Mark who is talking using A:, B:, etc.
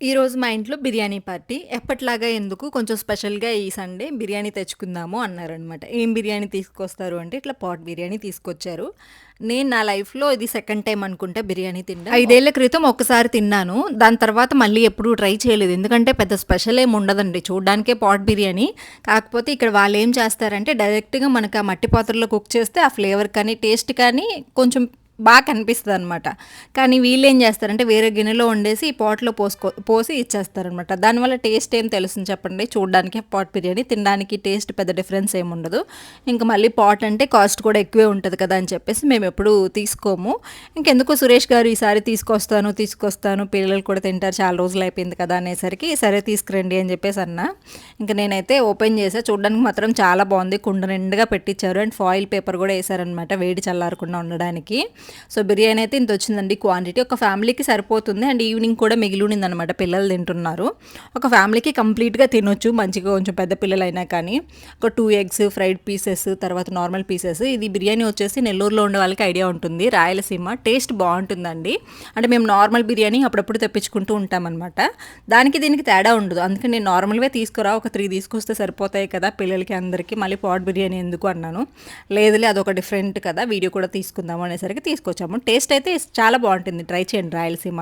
A: ఈరోజు మా ఇంట్లో బిర్యానీ పార్టీ. ఎప్పటిలాగా ఎందుకు కొంచెం స్పెషల్‌గా ఈ సండే బిర్యానీ తెచ్చుకుందాము అన్నారనమాట. ఏం బిర్యానీ తీసుకొస్తారు అంటే ఇట్లా పాట్ బిర్యానీ తీసుకొచ్చారు. నేను నా లైఫ్‌లో ఇది సెకండ్ టైమ్ అనుకుంటా బిర్యానీ తినడం. 5 ఏళ్ల క్రితం ఒక్కసారి తిన్నాను. దాని తర్వాత మళ్ళీ ఎప్పుడూ ట్రై చేయలేదు. ఎందుకంటే పెద్ద స్పెషల్ ఏమి ఉండదండి. చూడ్డానికే పాట్ బిర్యానీ. కాకపోతే ఇక్కడ వాళ్ళేం చేస్తారంటే డైరెక్ట్‌గా మనకు ఆ మట్టి పాత్రలో కుక్ చేస్తే ఆ ఫ్లేవర్ కానీ, టేస్ట్ కానీ కొంచెం కనిపిస్తదనమాట. కానీ వీళ్ళేం జేస్తారంటే వేరే గిన్నెలో వండేసి ఈ పాట్‌లో పోసి ఇచ్చేస్తారనమాట. దానివల్ల టేస్ట్ ఏం తెలుస్తుంది చెప్పండి? చూడ్డానికే పాట్ బిర్యానీ, తినడానికి టేస్ట్ పెద్ద డిఫరెన్స్ ఏముండదు. ఇంక మళ్ళీ పాట్ అంటే కాస్ట్ కూడా ఎక్కువే ఉంటది కదా! అని చెప్పేసి మేమెప్పుడూ తీసుకోము. ఇంకెందుకో సురేష్ గారు ఈసారి తీసుకొస్తాను పిల్లలు కూడా తింటారు చాలా రోజులయిపోయింది కదా! అనేసరికి సరే తీసుకురండి అని జెప్పేసి అన్నా. ఇంక నేనైతే ఓపెన్ చేశా. చూడ్డానికి మాత్రం చాలా బావుంది. కుండ నిండుగా పెట్టిచ్చారు. అండ్ ఫాయిల్ పేపర్ గూడా ఏశారనమాట వేడి చల్లారకుండా ఉండడానికి. సో బిర్యానీ అయితే ఇంత వచ్చిందండి క్వాంటిటీ. ఒక ఫ్యామిలీకి సరిపోతుంది. అండ్ ఈవినింగ్ కూడా మిగిలి ఉండిందనమాట. పిల్లలు తింటున్నారు. ఒక ఫ్యామిలీకి కంప్లీట్‌గా తినొచ్చు. మంచిగా కొంచెం పెద్ద పిల్లలైనా కానీ. ఒక 2 ఎగ్స్, ఫ్రైడ్ పీసెస్, తర్వాత నార్మల్ పీసెస్. ఇది బిర్యానీ వచ్చేసి నెల్లూరులో ఉండే వాళ్ళకి ఐడియా ఉంటుంది. రాయలసీమ. టేస్ట్ బావుంటుందండి. అంటే మేము నార్మల్ బిర్యానీ అప్పుడప్పుడు తెప్పించుకుంటూ ఉంటామనమాట. దానికి దీనికి తేడా ఉండదు. అందుకే నేను నార్మల్‌వే తీసుకురా ఒక 3 తీసుకొస్తే సరిపోతాయి కదా! పిల్లలకి అందరికీ మళ్ళీ పాట్ బిర్యానీ ఎందుకు అన్నాను. లేదులే అదొక డిఫరెంట్ కదా! వీడియో కూడా తీసుకుందాం అనేసరికి తీసుకొచ్చాము. టేస్ట్ అయితే చాలా బావుంటుంది. ట్రై చేయండి రాయలసీమ.